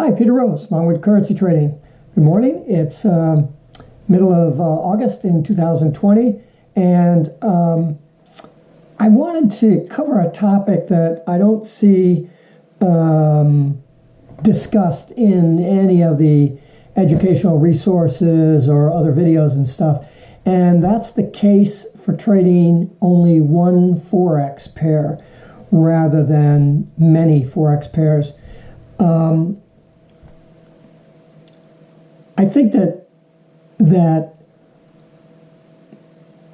Hi, Peter Rose, Longwood Currency Trading. Good morning. It's middle of August in 2020, and I wanted to cover a topic that I don't see discussed in any of the educational resources or other videos and stuff, and that's the case for trading only one Forex pair rather than many Forex pairs. I think that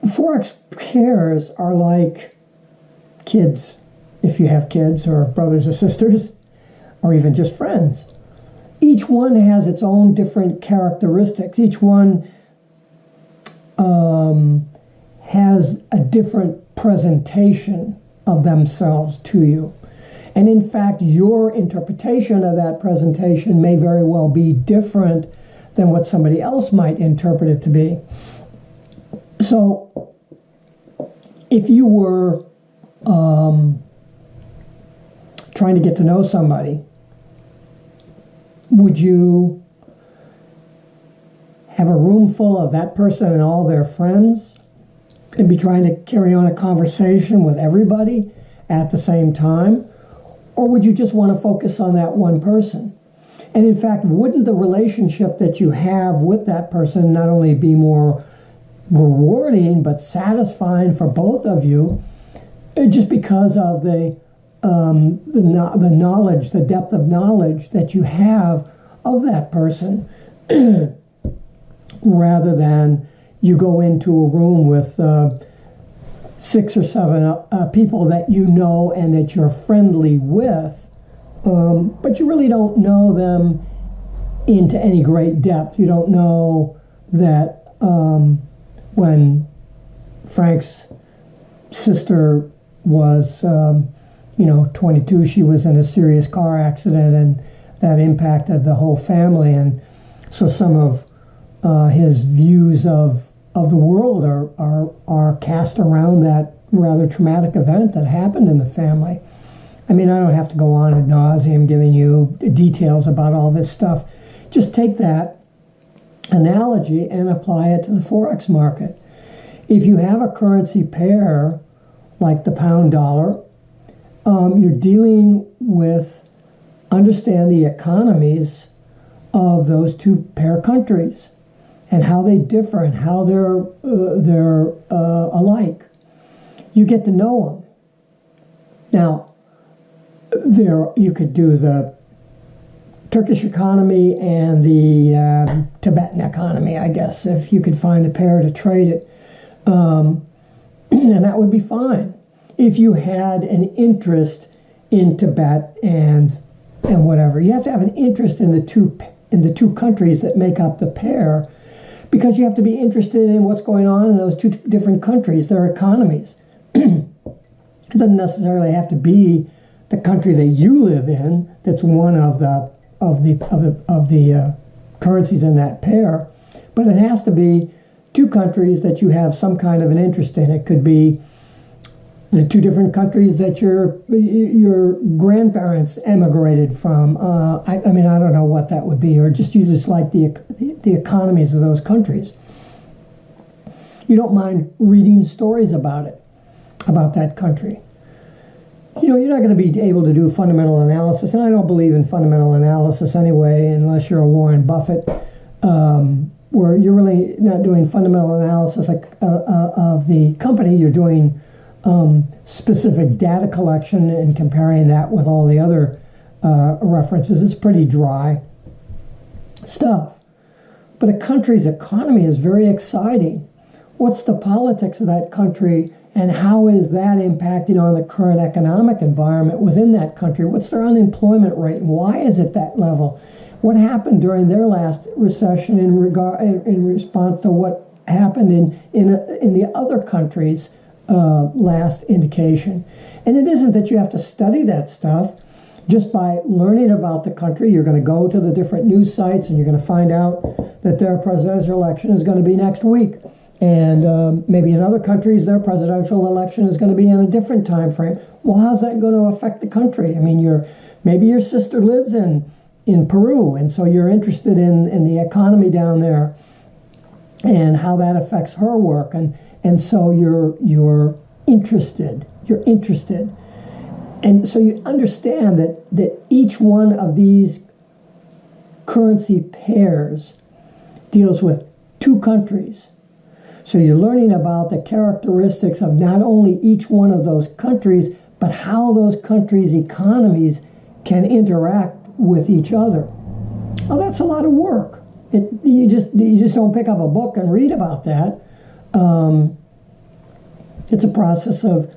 Forex pairs are like kids, if you have kids or brothers or sisters, or even just friends. Each one has its own different characteristics. Each one has a different presentation of themselves to you. And in fact, your interpretation of that presentation may very well be different than what somebody else might interpret it to be. So if you were trying to get to know somebody, would you have a room full of that person and all their friends and be trying to carry on a conversation with everybody at the same time? Or would you just want to focus on that one person? And in fact, wouldn't the relationship that you have with that person not only be more rewarding but satisfying for both of you, just because of the knowledge, the depth of knowledge that you have of that person, rather than you go into a room with 6 or 7 people that you know and that you're friendly with, but you really don't know them into any great depth. You don't know that when Frank's sister was, 22, she was in a serious car accident, and that impacted the whole family. And so some of his views of the world are cast around that rather traumatic event that happened in the family. I mean, I don't have to go on ad nauseum giving you details about all this stuff. Just take that analogy and apply it to the Forex market. If you have a currency pair like the pound dollar, you're dealing with, understand the economies of those two pair countries and how they differ and how they're alike. You get to know them. Now, you could do the Turkish economy and the Tibetan economy, I guess, if you could find a pair to trade it. And that would be fine if you had an interest in Tibet and whatever. You have to have an interest in the two countries that make up the pair, because you have to be interested in what's going on in those two different countries, their economies. It doesn't necessarily have to be the country that you live in that's one of the currencies in that pair, but it has to be two countries that you have some kind of an interest in. It could be the two different countries that your grandparents emigrated from. I mean, I don't know what that would be, or just you just like the economies of those countries. You don't mind reading stories about it, about that country. You're not going to be able to do fundamental analysis, and I don't believe in fundamental analysis anyway, unless you're a Warren Buffett, where you're really not doing fundamental analysis of the company. You're doing specific data collection and comparing that with all the other references. It's pretty dry stuff. But a country's economy is very exciting. What's the politics of that country, and how is that impacting on the current economic environment within that country? What's their unemployment rate, and why is it that level? What happened during their last recession in response to what happened in the other countries' last indication? And it isn't that you have to study that stuff. Just by learning about the country, you're going to go to the different news sites and you're going to find out that their presidential election is going to be next week. And maybe in other countries, their presidential election is going to be in a different time frame. Well, how's that going to affect the country? I mean, maybe your sister lives in in Peru, and so you're interested in the economy down there and how that affects her work, and so you're interested. And so you understand that each one of these currency pairs deals with two countries. So you're learning about the characteristics of not only each one of those countries, but how those countries' economies can interact with each other. Oh, that's a lot of work. You just don't pick up a book and read about that. It's a process of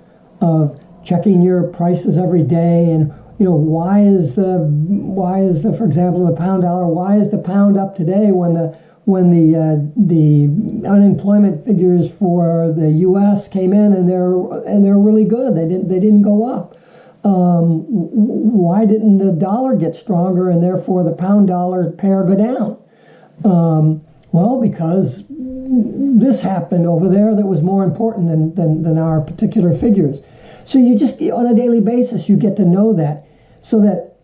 checking your prices every day, and why is the for example the pound dollar, why is the pound up today when the unemployment figures for the U.S. came in and they're really good. They didn't go up. Why didn't the dollar get stronger and therefore the pound dollar pair go down? Well, because this happened over there that was more important than our particular figures. So you just, on a daily basis, you get to know that, so that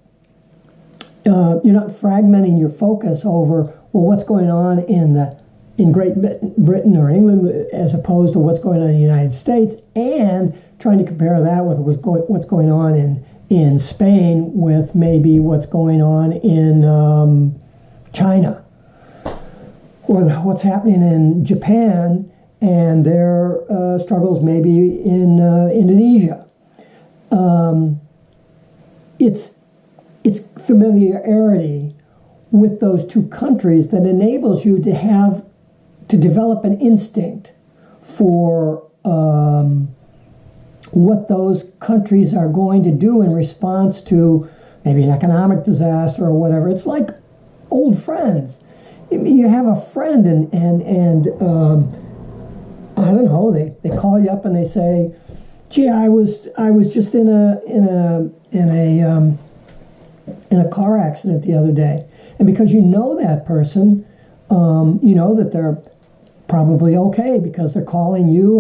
you're not fragmenting your focus over, well, what's going on in Great Britain or England as opposed to what's going on in the United States, and trying to compare that with what's going on in Spain with maybe what's going on in China, or what's happening in Japan and their struggles maybe in Indonesia. It's familiarity with those two countries that enables you to develop an instinct for what those countries are going to do in response to maybe an economic disaster or whatever. It's like old friends. You have a friend and I don't know, they call you up and they say, gee, I was just in a car accident the other day. And because you know that person, you know that they're probably okay because they're calling you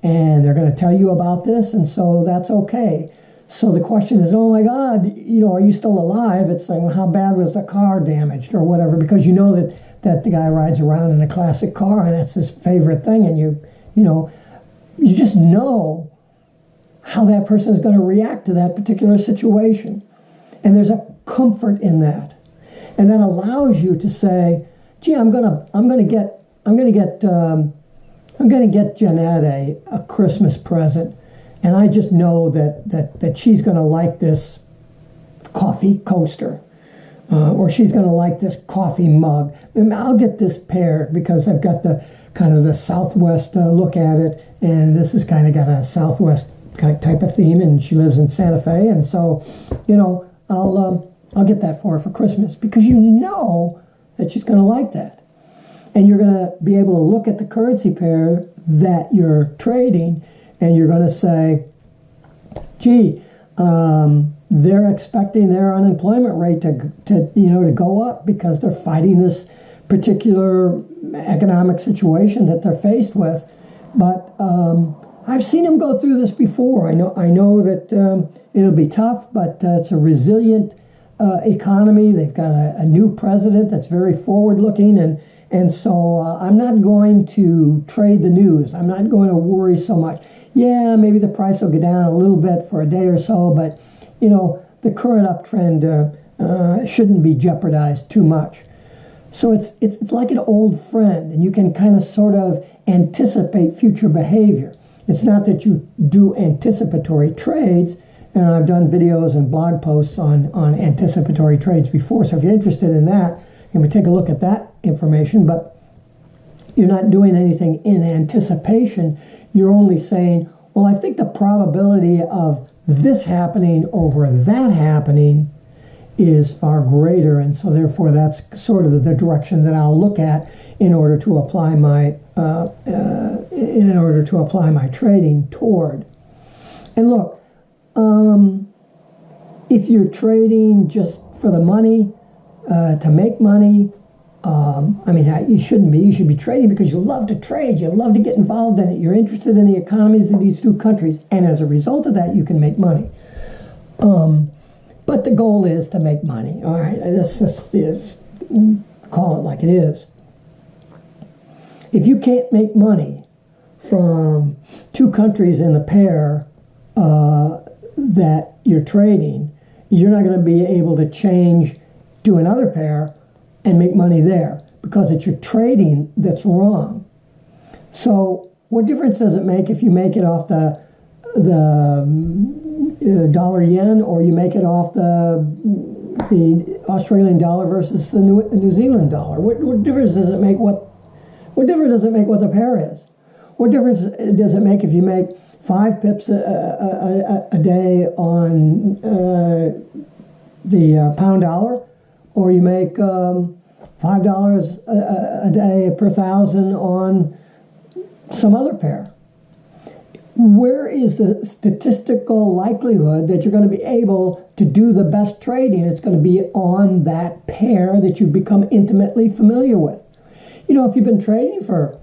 and they're going to tell you about this, and so that's okay. So the question is, oh my God, are you still alive? It's like, well, how bad was the car damaged or whatever, because you know that the guy rides around in a classic car and that's his favorite thing, and you just know how that person is going to react to that particular situation. And there's a comfort in that. And that allows you to say, gee, I'm gonna get Jeanette a Christmas present, and I just know that she's gonna like this coffee coaster, or she's gonna like this coffee mug. And I'll get this paired because I've got the kind of the Southwest look at it, and this has kind of got a Southwest type of theme, and she lives in Santa Fe, and so I'll get that for her for Christmas, because you know that she's going to like that. And you're going to be able to look at the currency pair that you're trading, and you're going to say, gee, they're expecting their unemployment rate to go up because they're fighting this particular economic situation that they're faced with. But I've seen them go through this before. I know that it'll be tough, but it's a resilient economy. They've got a new president that's very forward-looking, and so I'm not going to trade the news. I'm not going to worry so much. Yeah, maybe the price will go down a little bit for a day or so, but the current uptrend shouldn't be jeopardized too much. So it's like an old friend, and you can kind of sort of anticipate future behavior. It's not that you do anticipatory trades, and I've done videos and blog posts on anticipatory trades before, so if you're interested in that, you can take a look at that information, but you're not doing anything in anticipation. You're only saying, well, I think the probability of this happening over that happening is far greater, and so therefore that's sort of the direction that I'll look at in order to apply my trading toward. And look, if you're trading just for the money, to make money, you shouldn't be. You should be trading because you love to trade. You love to get involved in it. You're interested in the economies of these two countries, and as a result of that, you can make money. But the goal is to make money. All right, this is call it like it is. If you can't make money from two countries in the pair that you're trading, you're not going to be able to change to another pair and make money there because it's your trading that's wrong. So what difference does it make if you make it off the dollar yen or you make it off the Australian dollar versus the New Zealand dollar? What difference does it make? What difference does it make what the pair is? What difference does it make if you make 5 pips a day on the pound dollar, or you make $5 a day per thousand on some other pair? Where is the statistical likelihood that you're going to be able to do the best trading? It's going to be on that pair that you've become intimately familiar with. You know, if you've been trading for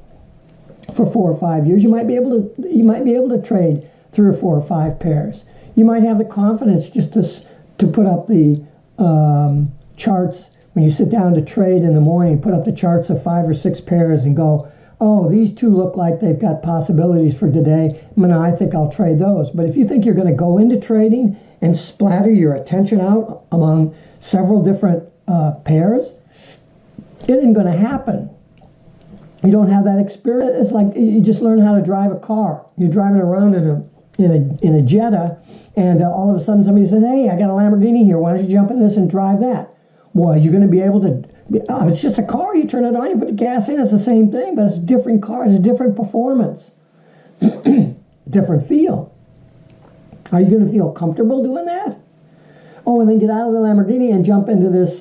4 or 5 years, you might be able to trade 3 or 4 or 5 pairs. You might have the confidence just to put up the charts when you sit down to trade in the morning. Put up the charts of 5 or 6 pairs and go, oh, these two look like they've got possibilities for today. I think I'll trade those. But if you think you're going to go into trading and splatter your attention out among several different pairs, it isn't going to happen. You don't have that experience. It's like you just learn how to drive a car. You're driving around in a Jetta, and all of a sudden somebody says, hey, I got a Lamborghini here. Why don't you jump in this and drive that? Well, you're going to be able to. It's just a car. You turn it on, you put the gas in. It's the same thing, but it's a different car. It's a different performance, different feel. Are you going to feel comfortable doing that? Oh, and then get out of the Lamborghini and jump into this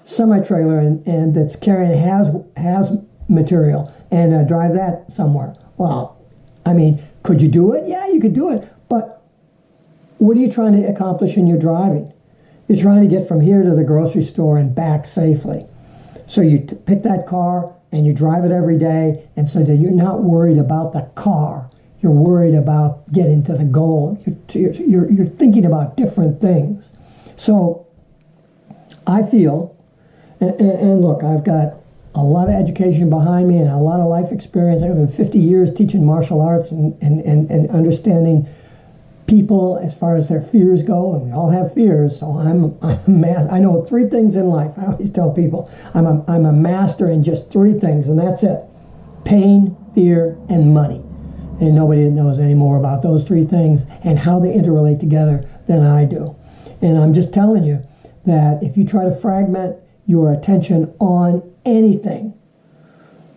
semi-trailer and that's carrying has material and drive that somewhere. Well, could you do it? Yeah, you could do it. But what are you trying to accomplish in your driving? You're trying to get from here to the grocery store and back safely. So you pick that car and you drive it every day, and so that you're not worried about the car. You're worried about getting to the goal. You're thinking about different things. So I feel, and look, I've got a lot of education behind me and a lot of life experience. I've been 50 years teaching martial arts and understanding people as far as their fears go, and we all have fears. So I know 3 things in life. I always tell people I'm a master in just 3 things, and that's it: pain, fear, and money. And nobody knows any more about those 3 things and how they interrelate together than I do. And I'm just telling you that if you try to fragment your attention on anything,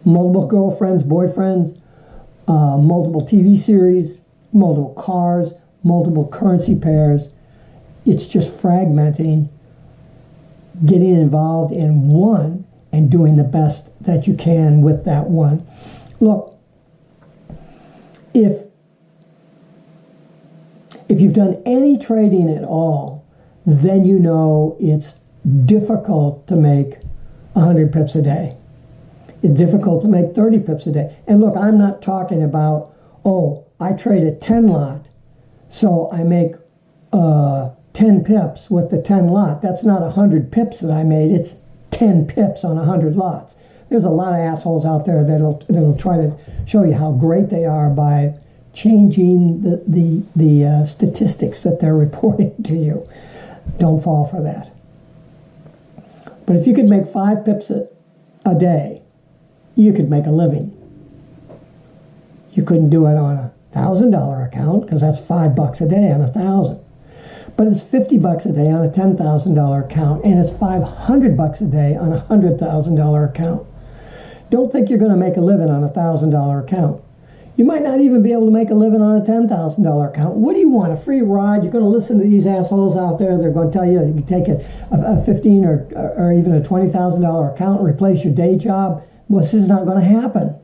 multiple girlfriends, boyfriends, multiple TV series, multiple cars, multiple currency pairs, it's just fragmenting, getting involved in one and doing the best that you can with that one. Look, if you've done any trading at all, then you know it's difficult to make 100 pips a day. It's difficult to make 30 pips a day. And look, I'm not talking about, oh, I trade a 10 lot, so I make 10 pips with the 10 lot. That's not 100 pips that I made. It's 10 pips on 100 lots. There's a lot of assholes out there that'll try to show you how great they are by changing the statistics that they're reporting to you. Don't fall for that. But if you could make 5 pips a day, you could make a living. You couldn't do it on a $1,000 account because that's $5 a day on 1,000. But it's $50 a day on a $10,000 account, and it's $500 a day on a $100,000 account. Don't think you're going to make a living on a $1,000 account. You might not even be able to make a living on a $10,000 account. What do you want, a free ride? You're going to listen to these assholes out there. They're going to tell you you can take a $15,000 or even a $20,000 account and replace your day job. Well, this is not going to happen.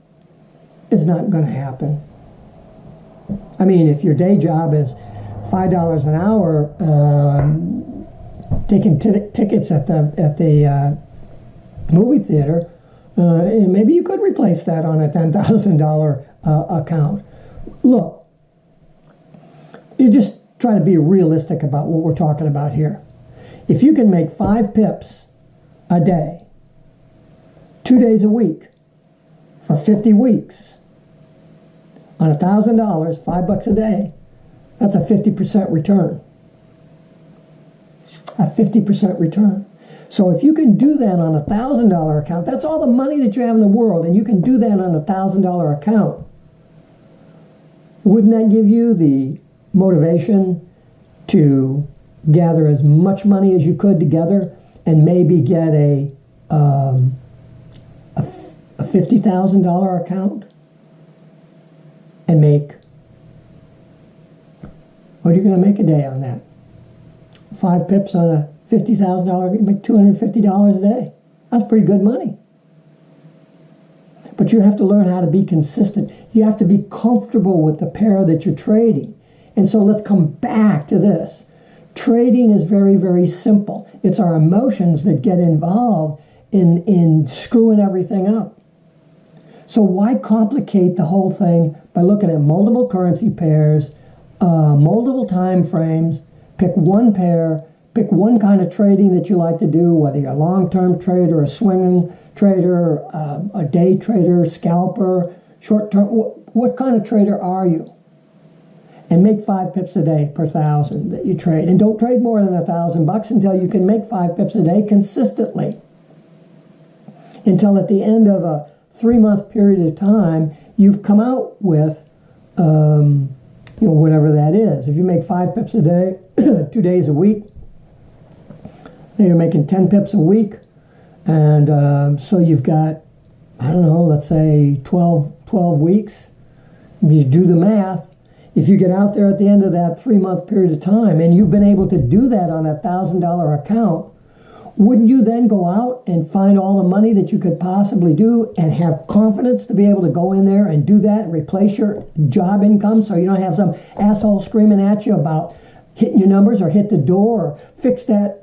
It's not going to happen. I mean, if your day job is $5 an hour, taking tickets at the movie theater, maybe you could replace that on a $10,000 account. Look, you're just try to be realistic about what we're talking about here. If you can make 5 pips a day, 2 days a week, for 50 weeks, on $1,000, $5 a day, that's a 50% return. A 50% return. So if you can do that on a $1,000 account, that's all the money that you have in the world, and you can do that on a $1,000 account. Wouldn't that give you the motivation to gather as much money as you could together and maybe get a $50,000 account and make, what are you going to make a day on that? 5 pips on a $50,000, you make $250 a day. That's pretty good money. But you have to learn how to be consistent. You have to be comfortable with the pair that you're trading. And so let's come back to this. Trading is very, very simple. It's our emotions that get involved in screwing everything up. So why complicate the whole thing by looking at multiple currency pairs, multiple time frames, pick one pair, pick one kind of trading that you like to do, whether you're a long-term trader, a swinging trader, a day trader, scalper, short-term, what kind of trader are you? And make 5 pips a day per 1,000 that you trade. And don't trade more than $1,000 until you can make 5 pips a day consistently. Until at the end of a 3-month period of time, you've come out with, whatever that is. If you make 5 pips a day, 2 days a week, then you're making 10 pips a week. And so you've got, I don't know, let's say 12 weeks. You do the math. If you get out there at the end of that 3-month period of time and you've been able to do that on a $1,000 account, wouldn't you then go out and find all the money that you could possibly do and have confidence to be able to go in there and do that and replace your job income so you don't have some asshole screaming at you about hitting your numbers or hit the door or fix that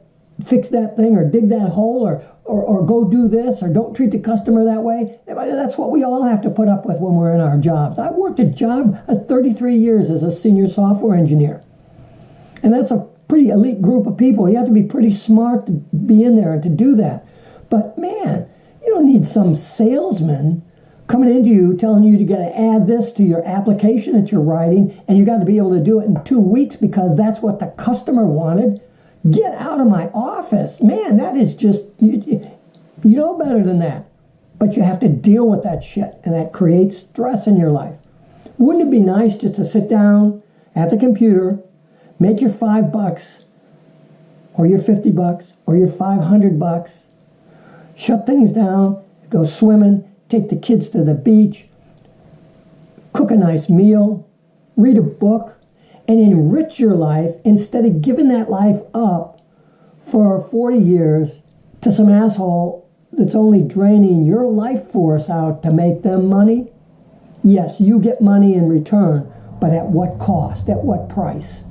thing or dig that hole or go do this or don't treat the customer that way? That's what we all have to put up with when we're in our jobs. I worked a job 33 years as a senior software engineer. And that's a pretty elite group of people. You have to be pretty smart to be in there and to do that. But man, you don't need some salesman coming into you telling you got to add this to your application that you're writing and you got to be able to do it in 2 weeks because that's what the customer wanted. Get out of my office. Man, that is just, you know better than that. But you have to deal with that shit, and that creates stress in your life. Wouldn't it be nice just to sit down at the computer, make your $5 or your $50 or your $500, shut things down, go swimming, take the kids to the beach, cook a nice meal, read a book, and enrich your life instead of giving that life up for 40 years to some asshole that's only draining your life force out to make them money. Yes, you get money in return, but at what cost? At what price?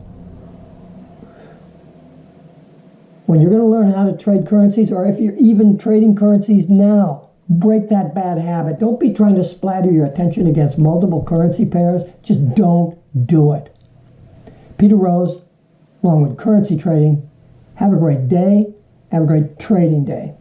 When you're going to learn how to trade currencies, or if you're even trading currencies now, break that bad habit. Don't be trying to splatter your attention against multiple currency pairs. Just don't do it. Peter Rose, Longwood Currency Trading. Have a great day. Have a great trading day.